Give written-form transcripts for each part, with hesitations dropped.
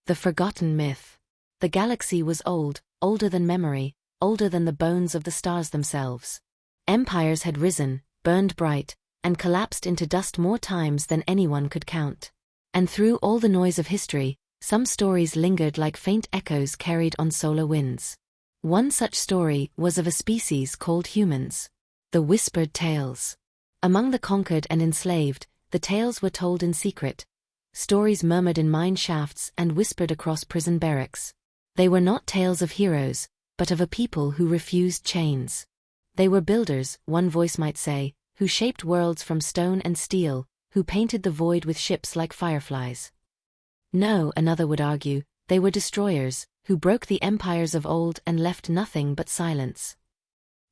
The forgotten myth. The galaxy was old, older than memory, older than the bones of the stars themselves. Empires had risen, burned bright, and collapsed into dust more times than anyone could count. And through all the noise of history, some stories lingered like faint echoes carried on solar winds. One such story was of a species called humans. The whispered tales. Among the conquered and enslaved, the tales were told in secret. Stories murmured in mine shafts and whispered across prison barracks. They were not tales of heroes, but of a people who refused chains. They were builders, one voice might say, who shaped worlds from stone and steel, who painted the void with ships like fireflies. No, another would argue, they were destroyers, who broke the empires of old and left nothing but silence.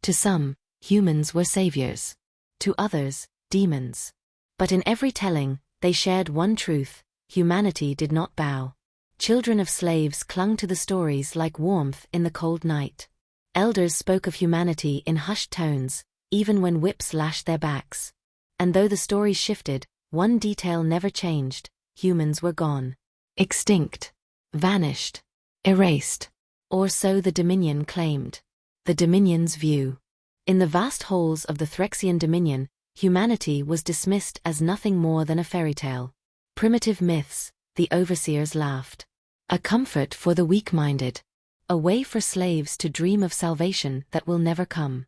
To some, humans were saviors. To others, demons. But in every telling, they shared one truth: humanity did not bow. Children of slaves clung to the stories like warmth in the cold night. Elders spoke of humanity in hushed tones, even when whips lashed their backs. And though the stories shifted, one detail never changed: humans were gone. Extinct. Vanished. Erased. Or so the Dominion claimed. The Dominion's view. In the vast halls of the Threxian Dominion, humanity was dismissed as nothing more than a fairy tale. Primitive myths, the overseers laughed. A comfort for the weak-minded. A way for slaves to dream of salvation that will never come.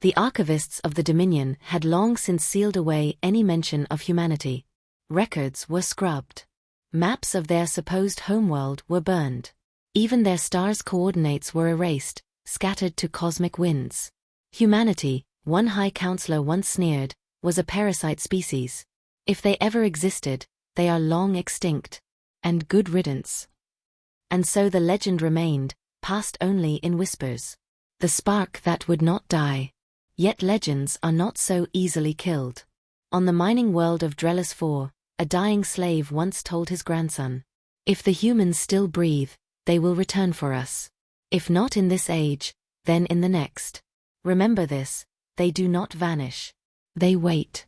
The archivists of the Dominion had long since sealed away any mention of humanity. Records were scrubbed. Maps of their supposed homeworld were burned. Even their stars' coordinates were erased, scattered to cosmic winds. Humanity, one high counselor once sneered, was a parasite species. If they ever existed, they are long extinct. And good riddance. And so the legend remained, passed only in whispers. The spark that would not die. Yet legends are not so easily killed. On the mining world of Drellis 4, a dying slave once told his grandson, "If the humans still breathe, they will return for us. If not in this age, then in the next. Remember this, they do not vanish. They wait."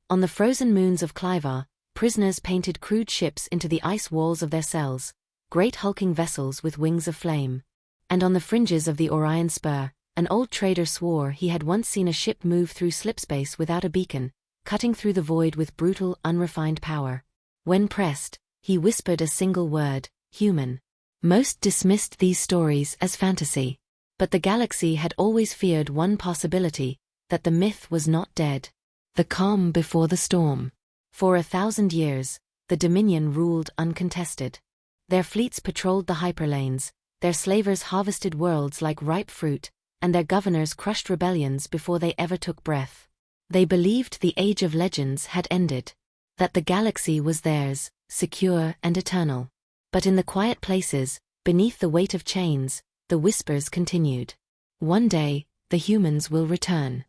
On the frozen moons of Clivar, prisoners painted crude ships into the ice walls of their cells, great hulking vessels with wings of flame. And on the fringes of the Orion Spur, an old trader swore he had once seen a ship move through slipspace without a beacon, cutting through the void with brutal, unrefined power. When pressed, he whispered a single word: human. Most dismissed these stories as fantasy. But the galaxy had always feared one possibility, that the myth was not dead. The calm before the storm. For 1,000 years, the Dominion ruled uncontested. Their fleets patrolled the hyperlanes, their slavers harvested worlds like ripe fruit, and their governors crushed rebellions before they ever took breath. They believed the age of legends had ended. That the galaxy was theirs, secure and eternal. But in the quiet places, beneath the weight of chains, the whispers continued. One day, the humans will return.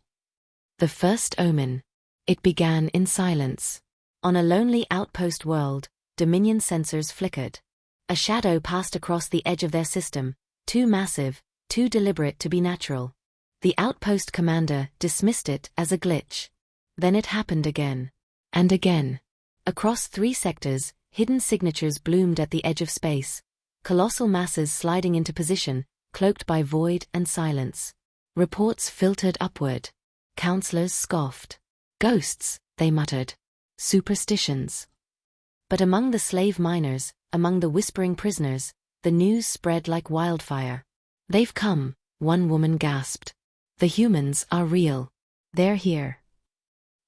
The first omen. It began in silence. On a lonely outpost world, Dominion sensors flickered. A shadow passed across the edge of their system, too massive, too deliberate to be natural. The outpost commander dismissed it as a glitch. Then it happened again. And again. Across 3 sectors, hidden signatures bloomed at the edge of space, colossal masses sliding into position, cloaked by void and silence. Reports filtered upward. Counselors scoffed. Ghosts, they muttered. Superstitions. But among the slave miners, among the whispering prisoners, the news spread like wildfire. "They've come," one woman gasped. "The humans are real. They're here."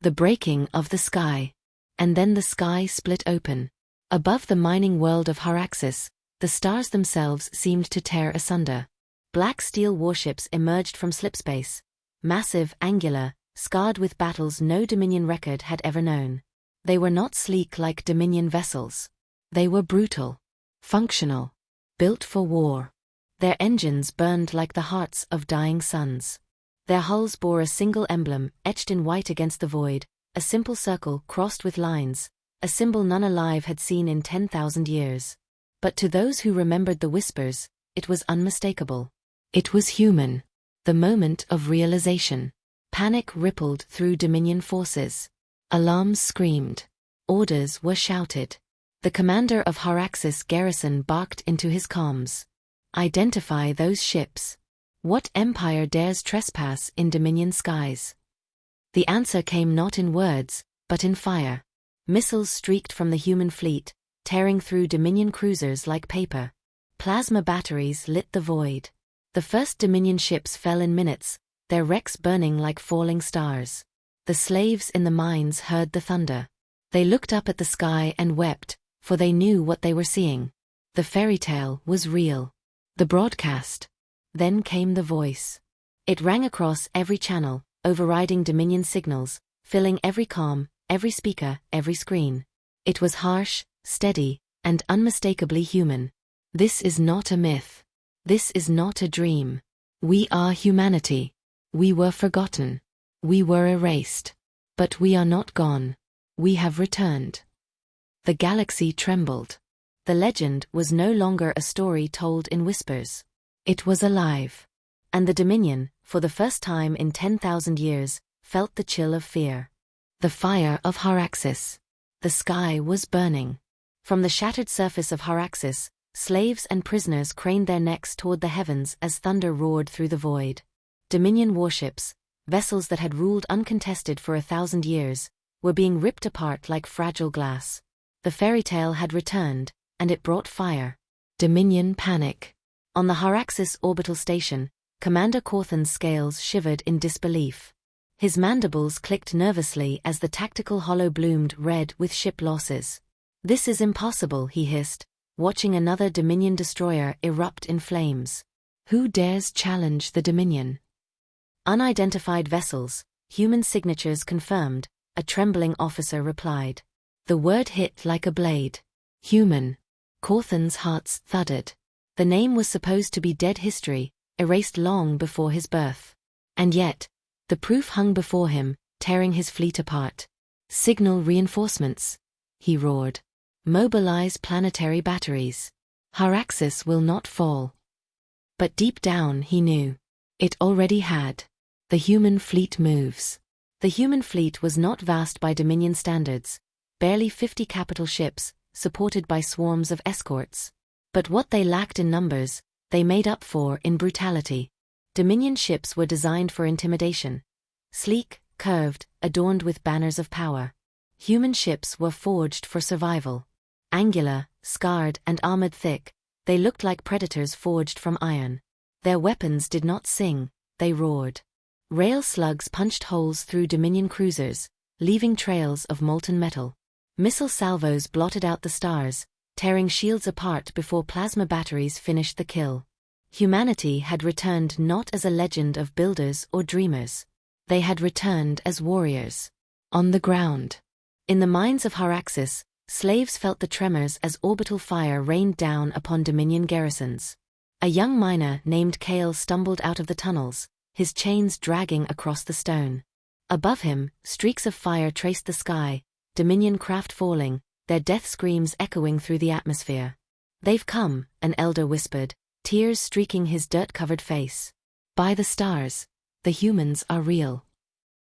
The breaking of the sky. And then the sky split open. Above the mining world of Haraxis, the stars themselves seemed to tear asunder. Black steel warships emerged from slipspace. Massive, angular, scarred with battles no Dominion record had ever known. They were not sleek like Dominion vessels. They were brutal. Functional. Built for war. Their engines burned like the hearts of dying suns. Their hulls bore a single emblem, etched in white against the void, a simple circle crossed with lines, a symbol none alive had seen in 10,000 years. But to those who remembered the whispers, it was unmistakable. It was human. The moment of realization. Panic rippled through Dominion forces. Alarms screamed. Orders were shouted. The commander of Haraxis garrison barked into his comms. Identify those ships. What empire dares trespass in Dominion skies? The answer came not in words, but in fire. Missiles streaked from the human fleet, tearing through Dominion cruisers like paper. Plasma batteries lit the void. The first Dominion ships fell in minutes, their wrecks burning like falling stars. The slaves in the mines heard the thunder. They looked up at the sky and wept, for they knew what they were seeing. The fairy tale was real. The broadcast. Then came the voice. It rang across every channel, overriding Dominion signals, filling every comm, every speaker, every screen. It was harsh, steady, and unmistakably human. This is not a myth. This is not a dream. We are humanity. We were forgotten. We were erased. But we are not gone. We have returned. The galaxy trembled. The legend was no longer a story told in whispers. It was alive. And the Dominion, for the first time in 10,000 years, felt the chill of fear. The fire of Haraxis. The sky was burning. From the shattered surface of Haraxis, slaves and prisoners craned their necks toward the heavens as thunder roared through the void. Dominion warships, vessels that had ruled uncontested for 1,000 years, were being ripped apart like fragile glass. The fairy tale had returned, and it brought fire. Dominion panic. On the Haraxis orbital station, Commander Corthan's scales shivered in disbelief. His mandibles clicked nervously as the tactical hollow bloomed red with ship losses. This is impossible, he hissed, watching another Dominion destroyer erupt in flames. Who dares challenge the Dominion? Unidentified vessels, human signatures confirmed, a trembling officer replied. The word hit like a blade. Human. Corthan's hearts thudded. The name was supposed to be dead history, erased long before his birth. And yet, the proof hung before him, tearing his fleet apart. Signal reinforcements, he roared. Mobilize planetary batteries. Haraxis will not fall. But deep down he knew. It already had. The human fleet moves. The human fleet was not vast by Dominion standards. Barely 50 capital ships, supported by swarms of escorts. But what they lacked in numbers, they made up for in brutality. Dominion ships were designed for intimidation. Sleek, curved, adorned with banners of power. Human ships were forged for survival. Angular, scarred and armored thick, they looked like predators forged from iron. Their weapons did not sing, they roared. Rail slugs punched holes through Dominion cruisers, leaving trails of molten metal. Missile salvos blotted out the stars, tearing shields apart before plasma batteries finished the kill. Humanity had returned not as a legend of builders or dreamers. They had returned as warriors. On the ground. In the mines of Haraxis, slaves felt the tremors as orbital fire rained down upon Dominion garrisons. A young miner named Kale stumbled out of the tunnels, his chains dragging across the stone. Above him, streaks of fire traced the sky, Dominion craft falling, their death screams echoing through the atmosphere. They've come, an elder whispered, tears streaking his dirt-covered face. By the stars, the humans are real.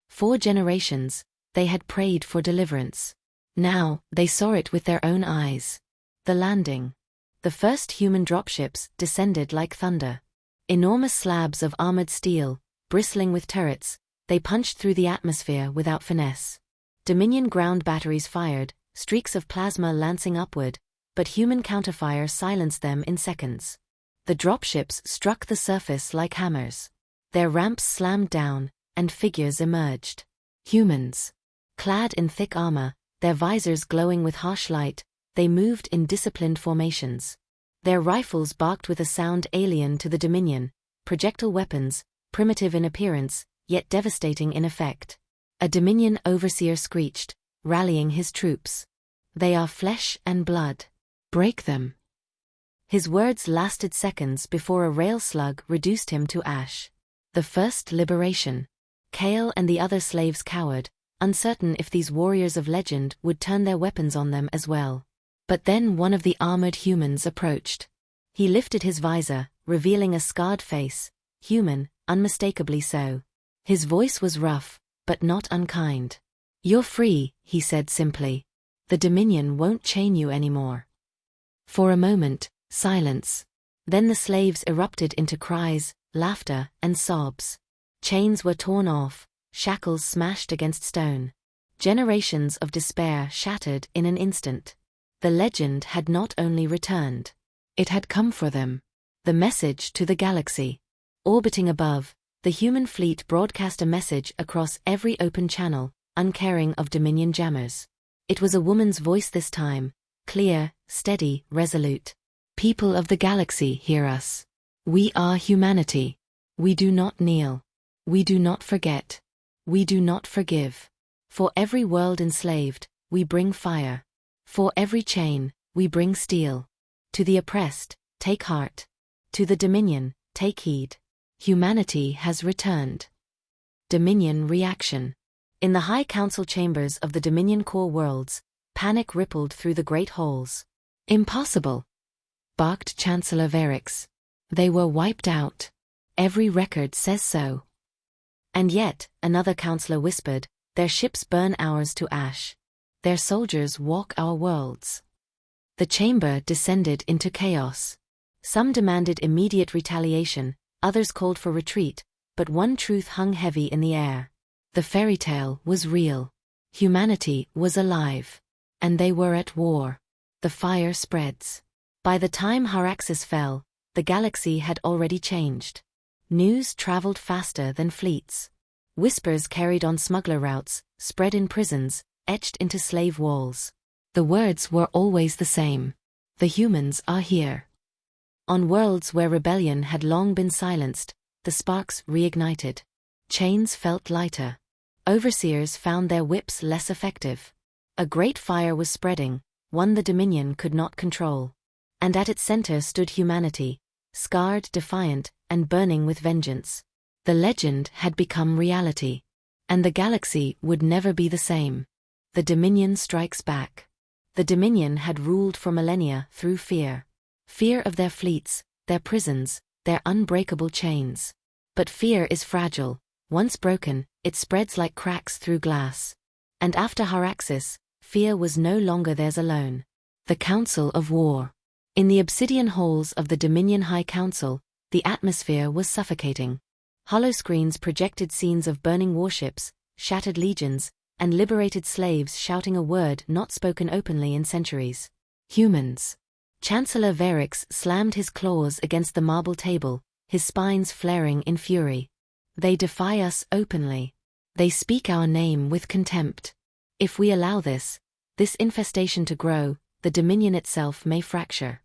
4 generations, they had prayed for deliverance. Now, they saw it with their own eyes. The landing. The first human dropships descended like thunder. Enormous slabs of armored steel, bristling with turrets, they punched through the atmosphere without finesse. Dominion ground batteries fired, streaks of plasma lancing upward, but human counterfire silenced them in seconds. The dropships struck the surface like hammers. Their ramps slammed down, and figures emerged. Humans. Clad in thick armor, their visors glowing with harsh light, they moved in disciplined formations. Their rifles barked with a sound alien to the Dominion, projectile weapons, primitive in appearance, yet devastating in effect. A Dominion overseer screeched, rallying his troops. They are flesh and blood. Break them. His words lasted seconds before a rail slug reduced him to ash. The first liberation. Kale and the other slaves cowered, uncertain if these warriors of legend would turn their weapons on them as well. But then one of the armored humans approached. He lifted his visor, revealing a scarred face, human, unmistakably so. His voice was rough, but not unkind. You're free, he said simply. The Dominion won't chain you anymore. For a moment, silence. Then the slaves erupted into cries, laughter, and sobs. Chains were torn off, shackles smashed against stone. Generations of despair shattered in an instant. The legend had not only returned. It had come for them. The message to the galaxy. Orbiting above, the human fleet broadcast a message across every open channel, uncaring of Dominion jammers. It was a woman's voice this time, clear, steady, resolute. People of the galaxy, hear us. We are humanity. We do not kneel. We do not forget. We do not forgive. For every world enslaved, we bring fire. For every chain, we bring steel. To the oppressed, take heart. To the Dominion, take heed. Humanity has returned. Dominion reaction. In the High Council chambers of the Dominion core worlds, panic rippled through the great halls. Impossible, barked Chancellor Varix. They were wiped out. Every record says so. And yet, another counselor whispered, their ships burn ours to ash. Their soldiers walk our worlds. The chamber descended into chaos. Some demanded immediate retaliation, others called for retreat, but one truth hung heavy in the air. The fairy tale was real. Humanity was alive. And they were at war. The fire spreads. By the time Haraxis fell, the galaxy had already changed. News traveled faster than fleets. Whispers carried on smuggler routes, spread in prisons, etched into slave walls. The words were always the same. The humans are here. On worlds where rebellion had long been silenced, the sparks reignited. Chains felt lighter. Overseers found their whips less effective. A great fire was spreading, one the Dominion could not control. And at its center stood humanity, scarred, defiant, and burning with vengeance. The legend had become reality. And the galaxy would never be the same. The Dominion strikes back. The Dominion had ruled for millennia through fear. Fear of their fleets, their prisons, their unbreakable chains. But fear is fragile. Once broken, it spreads like cracks through glass. And after Haraxis, fear was no longer theirs alone. The Council of War. In the obsidian halls of the Dominion High Council, the atmosphere was suffocating. Holoscreens projected scenes of burning warships, shattered legions, and liberated slaves shouting a word not spoken openly in centuries. Humans. Chancellor Varix slammed his claws against the marble table, his spines flaring in fury. They defy us openly. They speak our name with contempt. If we allow this infestation to grow, the Dominion itself may fracture.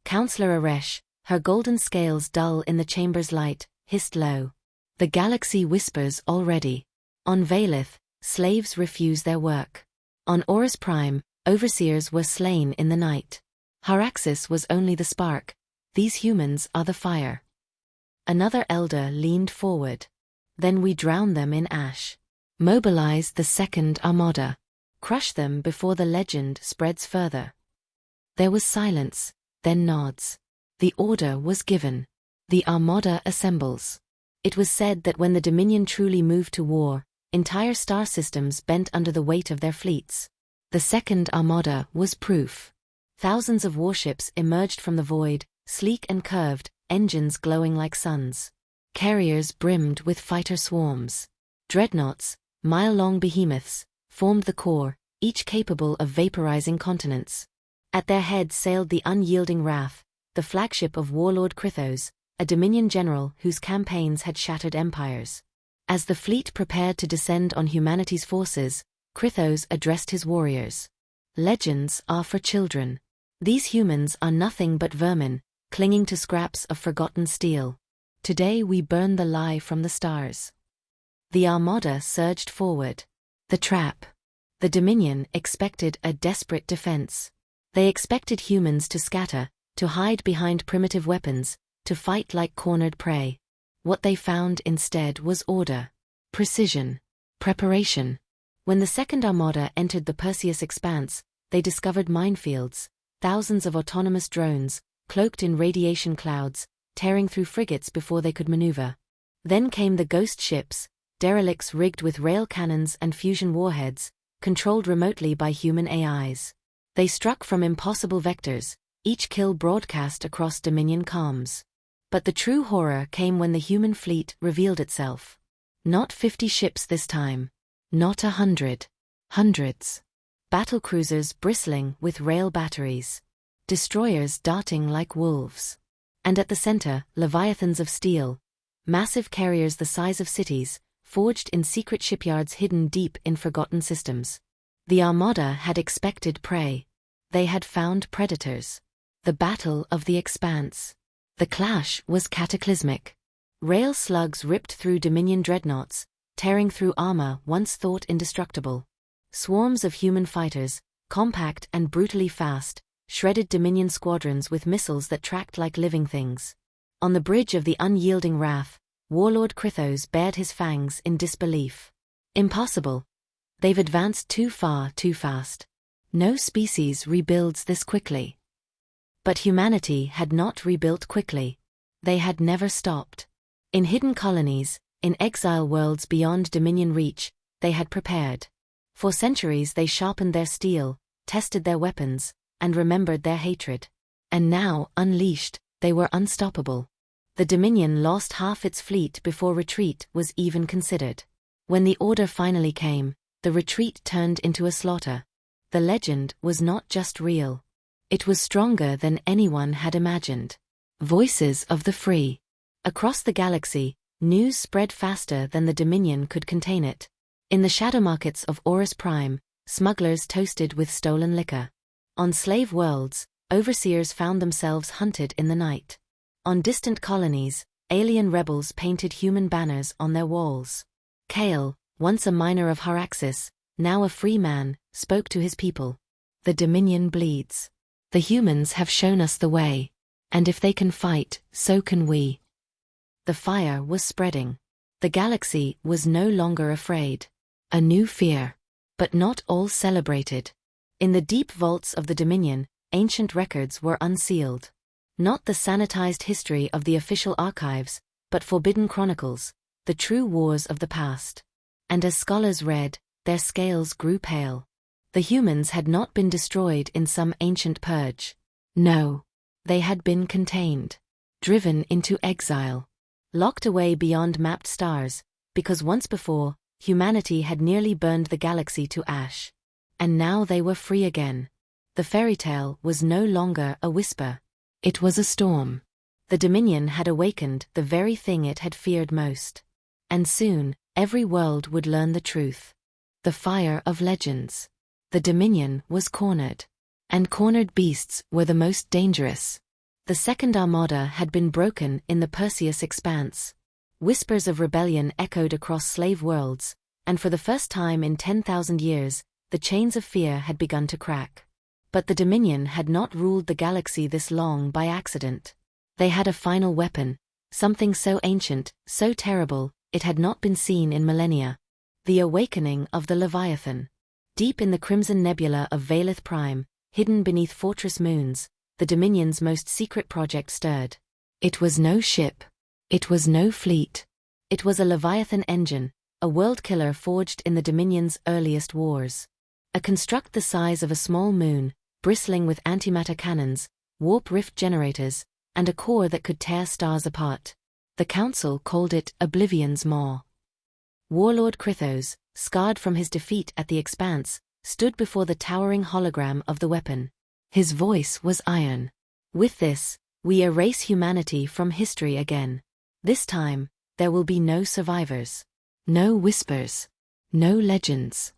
Counselor Aresh, her golden scales dull in the chamber's light, hissed low. The galaxy whispers already. On Valith, slaves refuse their work. On Horus Prime, overseers were slain in the night. Haraxis was only the spark. These humans are the fire. Another elder leaned forward. Then we drown them in ash. Mobilize the Second Armada. Crush them before the legend spreads further. There was silence, then nods. The order was given. The Armada assembles. It was said that when the Dominion truly moved to war, entire star systems bent under the weight of their fleets. The Second Armada was proof. Thousands of warships emerged from the void, sleek and curved, engines glowing like suns. Carriers brimmed with fighter swarms. Dreadnoughts, mile-long behemoths, formed the core, each capable of vaporizing continents. At their head sailed the unyielding Wrath, the flagship of warlord Krythos, a Dominion general whose campaigns had shattered empires. As the fleet prepared to descend on humanity's forces, Krythos addressed his warriors. Legends are for children. These humans are nothing but vermin, clinging to scraps of forgotten steel. Today we burn the lie from the stars. The Armada surged forward. The trap. The Dominion expected a desperate defense. They expected humans to scatter, to hide behind primitive weapons, to fight like cornered prey. What they found instead was order, precision, preparation. When the Second Armada entered the Perseus Expanse, they discovered minefields, thousands of autonomous drones, cloaked in radiation clouds, tearing through frigates before they could maneuver. Then came the ghost ships, derelicts rigged with rail cannons and fusion warheads, controlled remotely by human AIs. They struck from impossible vectors, each kill broadcast across Dominion comms. But the true horror came when the human fleet revealed itself. Not 50 ships this time. Not 100. Hundreds. Battlecruisers bristling with rail batteries. Destroyers darting like wolves. And at the center, leviathans of steel. Massive carriers the size of cities, forged in secret shipyards hidden deep in forgotten systems. The Armada had expected prey. They had found predators. The Battle of the Expanse. The clash was cataclysmic. Rail slugs ripped through Dominion dreadnoughts, tearing through armor once thought indestructible. Swarms of human fighters, compact and brutally fast, shredded Dominion squadrons with missiles that tracked like living things. On the bridge of the unyielding Wrath, Warlord Krythos bared his fangs in disbelief. Impossible. They've advanced too far too fast. No species rebuilds this quickly. But humanity had not rebuilt quickly. They had never stopped. In hidden colonies, in exile worlds beyond Dominion reach, they had prepared. For centuries they sharpened their steel, tested their weapons, and remembered their hatred. And now, unleashed, they were unstoppable. The Dominion lost half its fleet before retreat was even considered. When the order finally came, the retreat turned into a slaughter. The legend was not just real. It was stronger than anyone had imagined. Voices of the free. Across the galaxy, news spread faster than the Dominion could contain it. In the shadow markets of Horus Prime, smugglers toasted with stolen liquor. On slave worlds, overseers found themselves hunted in the night. On distant colonies, alien rebels painted human banners on their walls. Kale, once a miner of Haraxis, now a free man, spoke to his people. The Dominion bleeds. The humans have shown us the way. And if they can fight, so can we. The fire was spreading. The galaxy was no longer afraid. A new fear. But not all celebrated. In the deep vaults of the Dominion, ancient records were unsealed. Not the sanitized history of the official archives, but forbidden chronicles, the true wars of the past. And as scholars read, their scales grew pale. The humans had not been destroyed in some ancient purge. No. They had been contained. Driven into exile. Locked away beyond mapped stars, because once before, humanity had nearly burned the galaxy to ash. And now they were free again. The fairy tale was no longer a whisper. It was a storm. The Dominion had awakened the very thing it had feared most. And soon, every world would learn the truth. The fire of legends. The Dominion was cornered. And cornered beasts were the most dangerous. The Second Armada had been broken in the Perseus expanse. Whispers of rebellion echoed across slave worlds, and for the first time in 10,000 years, the chains of fear had begun to crack. But the Dominion had not ruled the galaxy this long by accident. They had a final weapon, something so ancient, so terrible, it had not been seen in millennia. The awakening of the Leviathan. Deep in the crimson nebula of Valith Prime, hidden beneath fortress moons, the Dominion's most secret project stirred. It was no ship. It was no fleet. It was a Leviathan engine, a world killer forged in the Dominion's earliest wars. A construct the size of a small moon, bristling with antimatter cannons, warp rift generators, and a core that could tear stars apart. The Council called it Oblivion's Maw. Warlord Krythos, scarred from his defeat at the Expanse, stood before the towering hologram of the weapon. His voice was iron. With this, we erase humanity from history again. This time, there will be no survivors. No whispers. No legends.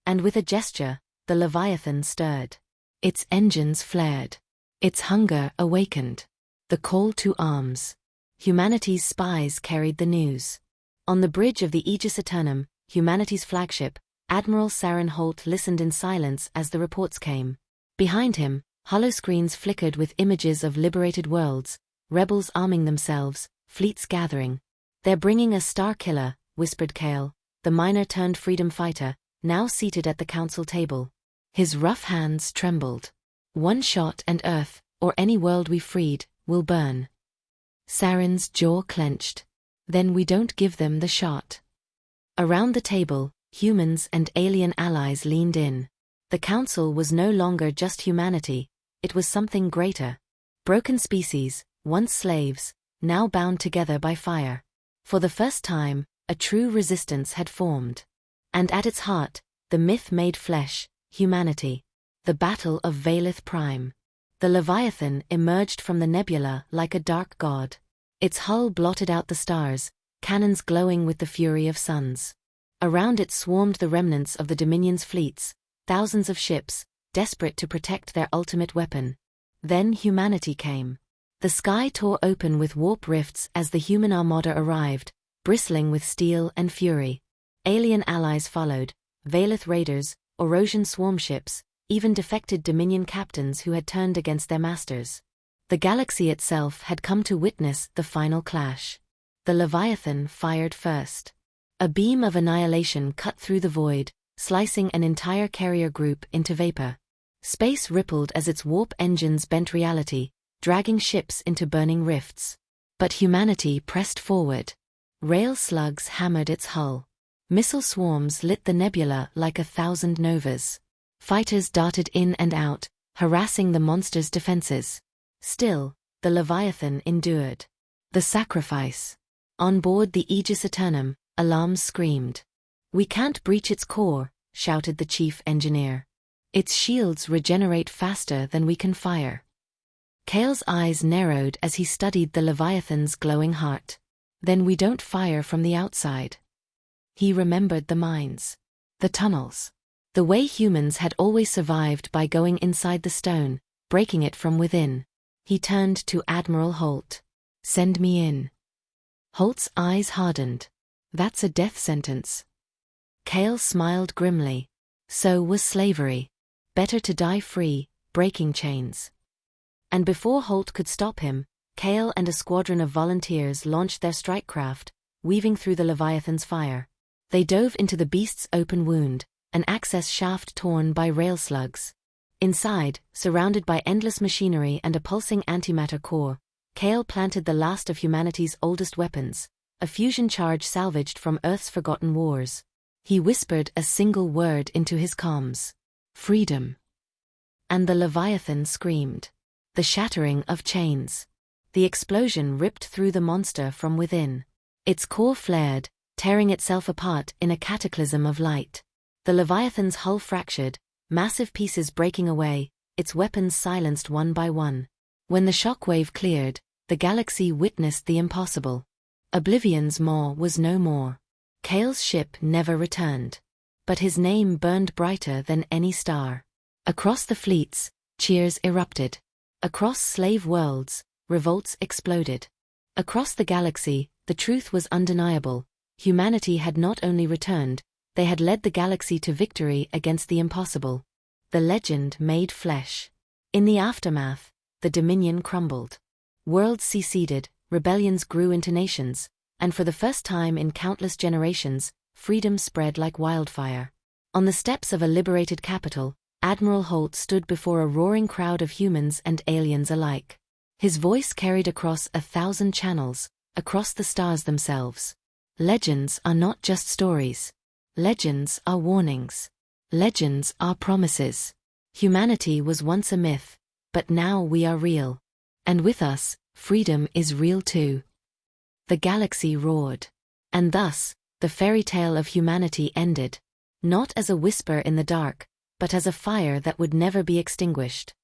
And with a gesture, the Leviathan stirred. Its engines flared. Its hunger awakened. The call to arms. Humanity's spies carried the news. On the bridge of the Aegis Eternum, humanity's flagship, Admiral Saren Holt listened in silence as the reports came. Behind him, holoscreens flickered with images of liberated worlds, rebels arming themselves, fleets gathering. "They're bringing a star killer," whispered Kale, the miner-turned-freedom fighter, now seated at the council table. His rough hands trembled. "One shot and Earth, or any world we freed, will burn." Saren's jaw clenched. "Then we don't give them the shot." Around the table, Humans and alien allies leaned in. The council was no longer just humanity, it was something greater. Broken species, once slaves, now bound together by fire. For the first time, a true resistance had formed. And at its heart, the myth made flesh, humanity. The Battle of Valith Prime. The Leviathan emerged from the nebula like a dark god. Its hull blotted out the stars, cannons glowing with the fury of suns. Around it swarmed the remnants of the Dominion's fleets, thousands of ships, desperate to protect their ultimate weapon. Then humanity came. The sky tore open with warp rifts as the human armada arrived, bristling with steel and fury. Alien allies followed, Valith raiders, Orosian swarm ships, even defected Dominion captains who had turned against their masters. The galaxy itself had come to witness the final clash. The Leviathan fired first. A beam of annihilation cut through the void, slicing an entire carrier group into vapor. Space rippled as its warp engines bent reality, dragging ships into burning rifts. But humanity pressed forward. Rail slugs hammered its hull. Missile swarms lit the nebula like 1,000 novas. Fighters darted in and out, harassing the monster's defenses. Still, the Leviathan endured. The sacrifice. On board the Aegis Eternum, alarms screamed. "We can't breach its core," shouted the chief engineer. "Its shields regenerate faster than we can fire." Kale's eyes narrowed as he studied the Leviathan's glowing heart. "Then we don't fire from the outside." He remembered the mines. The tunnels. The way humans had always survived by going inside the stone, breaking it from within. He turned to Admiral Holt. "Send me in." Holt's eyes hardened. "That's a death sentence." Kale smiled grimly. So was slavery. Better to die free, breaking chains. And before Holt could stop him, Kale and a squadron of volunteers launched their strike craft, weaving through the Leviathan's fire. They dove into the beast's open wound, an access shaft torn by rail slugs. Inside, surrounded by endless machinery and a pulsing antimatter core, Kale planted the last of humanity's oldest weapons, a fusion charge salvaged from Earth's forgotten wars. He whispered a single word into his comms. "Freedom." And the Leviathan screamed. The shattering of chains. The explosion ripped through the monster from within. Its core flared, tearing itself apart in a cataclysm of light. The Leviathan's hull fractured, massive pieces breaking away, its weapons silenced one by one. When the shockwave cleared, the galaxy witnessed the impossible. Oblivion's maw was no more. Kale's ship never returned. But his name burned brighter than any star. Across the fleets, cheers erupted. Across slave worlds, revolts exploded. Across the galaxy, the truth was undeniable. Humanity had not only returned, they had led the galaxy to victory against the impossible. The legend made flesh. In the aftermath, the Dominion crumbled. Worlds seceded, rebellions grew into nations, and for the first time in countless generations, freedom spread like wildfire. On the steps of a liberated capital, Admiral Holt stood before a roaring crowd of humans and aliens alike. His voice carried across 1,000 channels, across the stars themselves. Legends are not just stories. Legends are warnings. Legends are promises. Humanity was once a myth, but now we are real. And with us, freedom is real too. The galaxy roared. And thus, the fairy tale of humanity ended. Not as a whisper in the dark, but as a fire that would never be extinguished.